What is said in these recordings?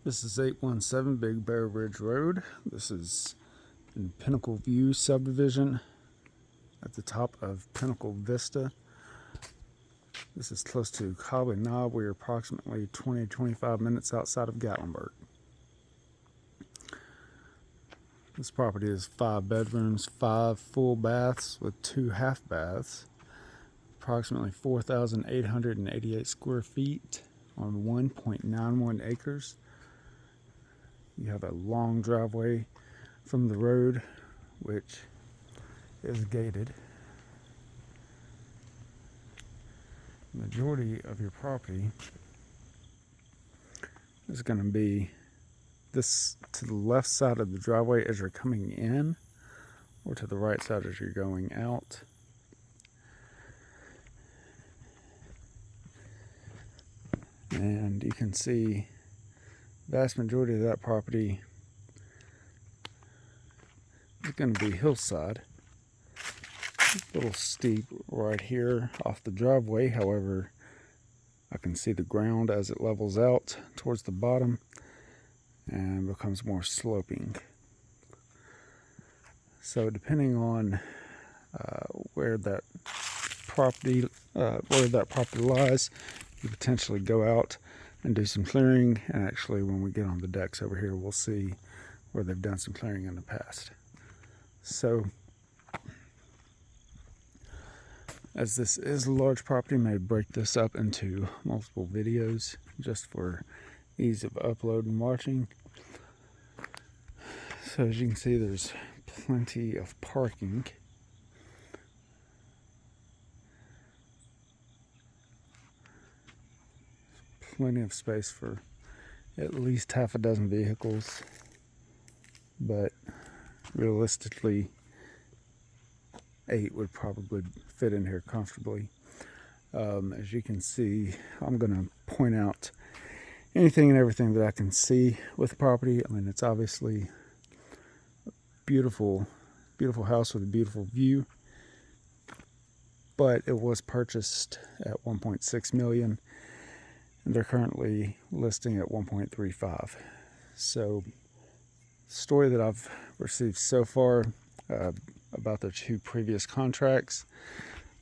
This is 817 Big Bear Ridge Road. This is in Pinnacle View subdivision at the top of Pinnacle Vista. This is close to Cobbly Knob. We are approximately 20 to 25 minutes outside of Gatlinburg. This property is 5 bedrooms, 5 full baths with 2 half baths, approximately 4,888 square feet on 1.91 acres. You have a long driveway from the road, which is gated. The majority of your property is going to be this to the left side of the driveway as you're coming in, or to the right side as you're going out. And you can see the vast majority of that property is going to be hillside. A little steep right here off the driveway. However, I can see the ground as it levels out towards the bottom and becomes more sloping. So depending on where that property lies, you potentially go out and do some clearing. And actually, when we get on the decks over here, we'll see where they've done some clearing in the past. So, as this is a large property, I may break this up into multiple videos just for ease of upload and watching. So as you can see, there's plenty of parking. Plenty of space for at least half a dozen vehicles, but realistically 8 would probably fit in here comfortably. As you can see, I'm going to point out anything and everything that I can see with the property. I mean, it's obviously a beautiful house with a beautiful view, but it was purchased at $1.6 million, and they're currently listing at $1.35. So, the story that I've received so far about the 2 previous contracts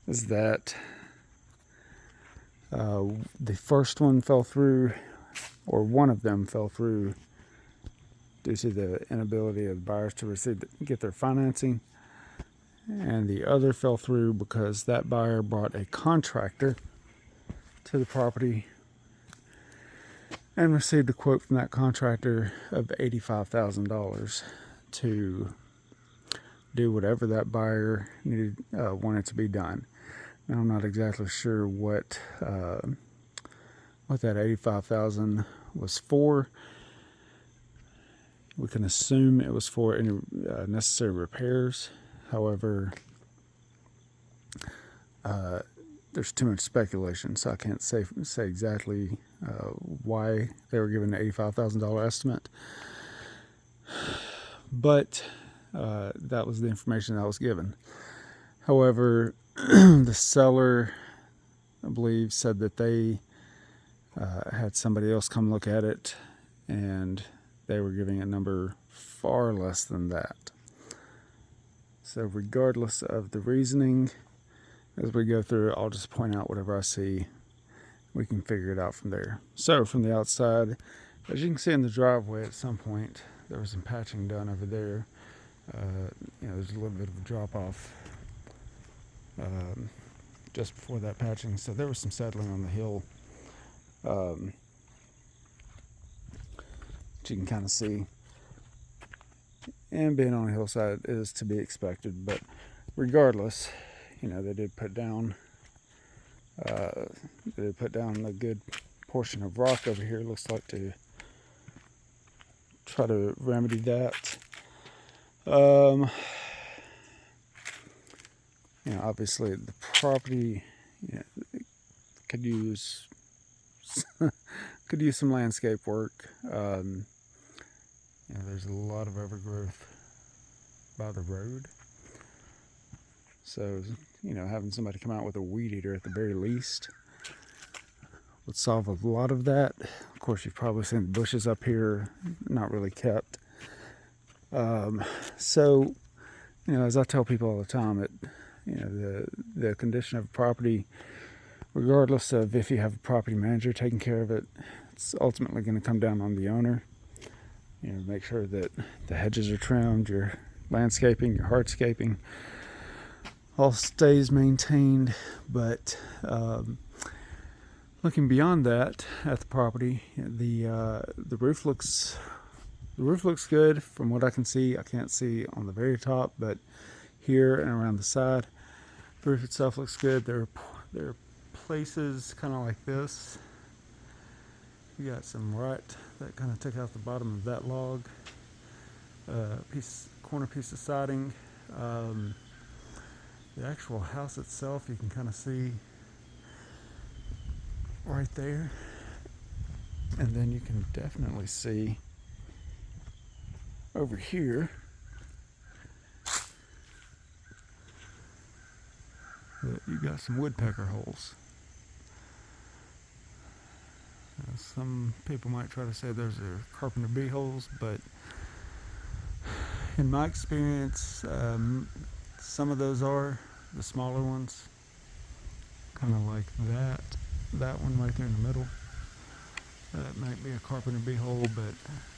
is that the first one fell through, or one of them fell through, due to the inability of buyers to get their financing, and the other fell through because that buyer brought a contractor to the property and received a quote from that contractor of $85,000 to do whatever that buyer wanted to be done. Now, I'm not exactly sure what that $85,000 was for. We can assume it was for any necessary repairs. However, there's too much speculation, so I can't say exactly why they were given an $85,000 estimate. But that was the information that was given. However, the seller, I believe, said that they had somebody else come look at it, and they were giving a number far less than that. So regardless of the reasoning, as we go through, I'll just point out whatever I see. We can figure it out from there. So from the outside, as you can see in the driveway, at some point there was some patching done over there. There's a little bit of a drop off just before that patching, so there was some settling on the hill, which you can kind of see. And being on a hillside is to be expected, but regardless, they did put down a good portion of rock over here. Looks like to try to remedy that. Obviously the property could use some landscape work. There's a lot of overgrowth by the road, so having somebody come out with a weed eater at the very least would solve a lot of that. Of course, you've probably seen the bushes up here, not really kept. So, as I tell people all the time, the condition of a property, regardless of if you have a property manager taking care of it, it's ultimately going to come down on the owner. Make sure that the hedges are trimmed, your landscaping, your hardscaping all stays maintained. But looking beyond that at the property, the roof looks good from what I can see. I can't see on the very top, but here and around the side, the roof itself looks good. There are places kind of like this. You got some rut that kind of took out the bottom of that log. Corner piece of siding. The actual house itself, you can kind of see right there, and then you can definitely see over here that you got some woodpecker holes. Some people might try to say those are carpenter bee holes, but in my experience, some of those are the smaller ones, kind of like that one right there in the middle. That might be a carpenter bee hole, but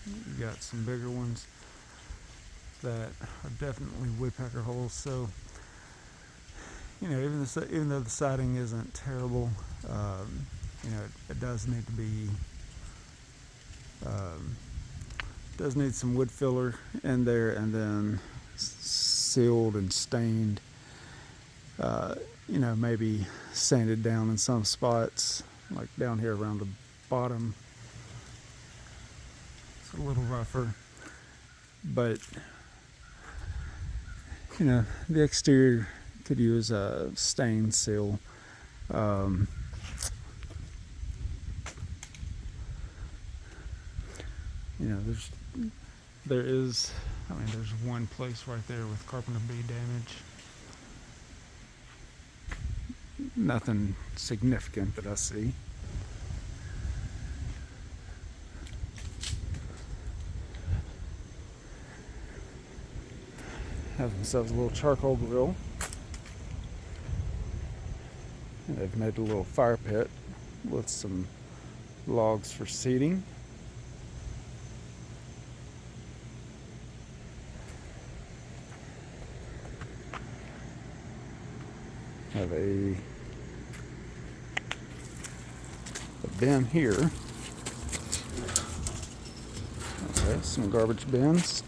you got some bigger ones that are definitely woodpecker holes. So, even though the siding isn't terrible, it does need to be does need some wood filler in there, and then sealed and stained. Maybe sanded down in some spots, like down here around the bottom. It's a little rougher, but the exterior could use a stain seal. There's one place right there with carpenter bee damage. Nothing significant that I see. Have themselves a little charcoal grill. And they've made a little fire pit with some logs for seating. Have a bin here. Okay, some garbage bins.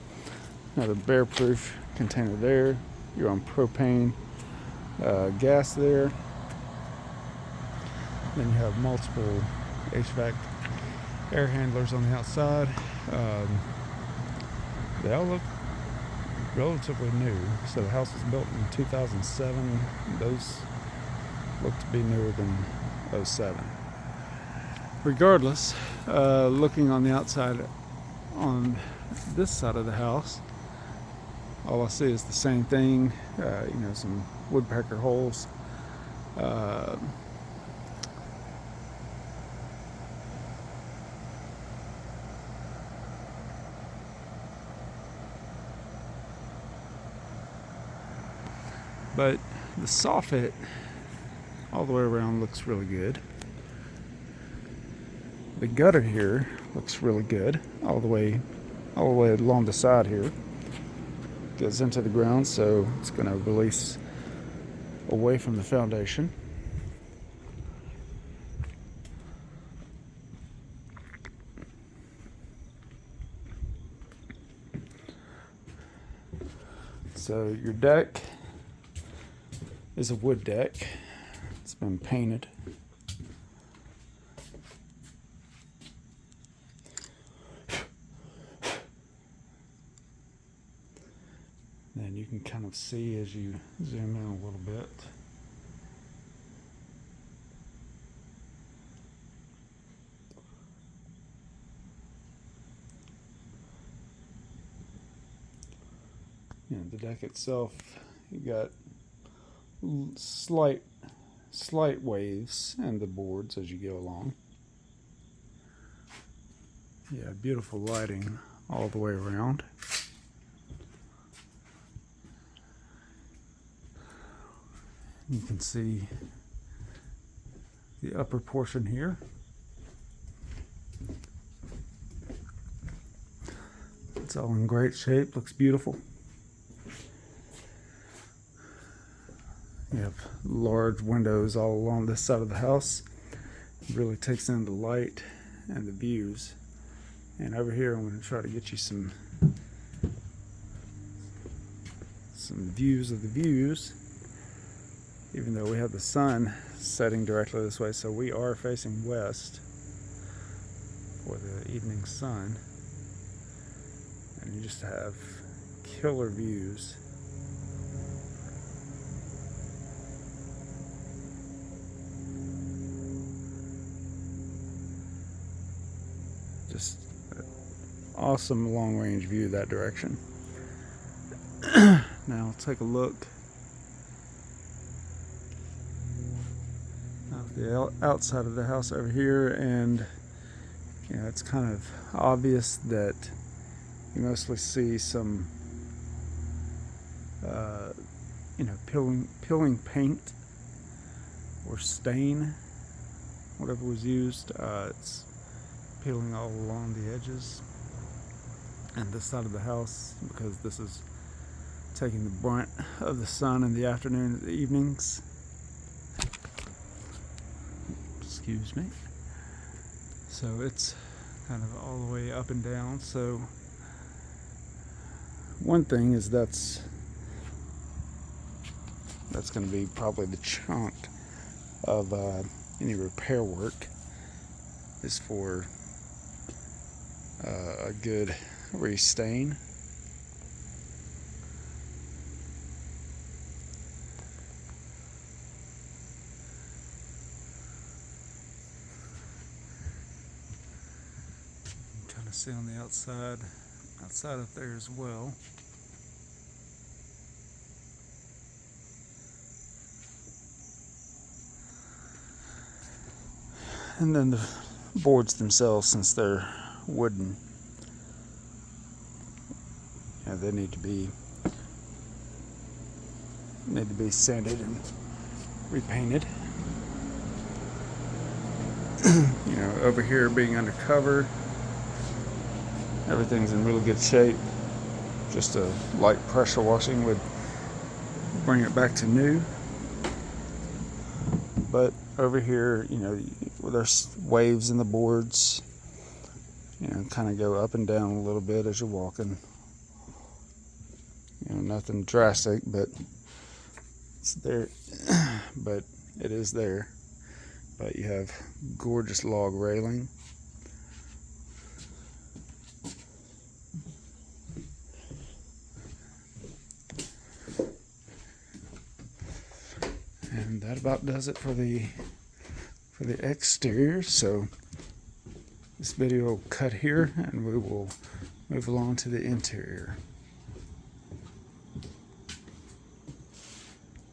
Another bear-proof container there. You're on propane gas there. Then you have multiple HVAC air handlers on the outside. They all look relatively new. So the house was built in 2007. Those look to be newer than 07. Regardless, looking on the outside on this side of the house, all I see is the same thing. Some woodpecker holes. But the soffit all the way around looks really good. The gutter here looks really good all the way along the side here. Goes into the ground, so it's going to release away from the foundation. So your deck is a wood deck. It's been painted. And you can kind of see as you zoom in a little bit. The deck itself, you got slight waves in the boards as you go along. Yeah, beautiful lighting all the way around. You can see the upper portion here. It's all in great shape, looks beautiful. You have large windows all along this side of the house. It really takes in the light and the views. And over here I'm going to try to get you some views of the views, even though we have the sun setting directly this way, so we are facing west for the evening sun, and you just have killer views. Just an awesome long range view that direction. Now take a look at the outside of the house over here, and it's kind of obvious that you mostly see some peeling paint or stain, whatever was used. It's peeling all along the edges and this side of the house, because this is taking the brunt of the sun in the afternoon and the evenings. Excuse me. So it's kind of all the way up and down. So one thing is that's going to be probably the chunk of any repair work, is for a good restain. Kind of see on the outside up there as well. And then the boards themselves, since they're wooden, they need to be sanded and repainted. Over here being undercover, everything's in really good shape. Just a light pressure washing would bring it back to new. But over here, there's waves in the boards, kind of go up and down a little bit as you're walking. Nothing drastic, but it's there. But it is there. But you have gorgeous log railing. And that about does it for the exterior. So this video will cut here, and we will move along to the interior.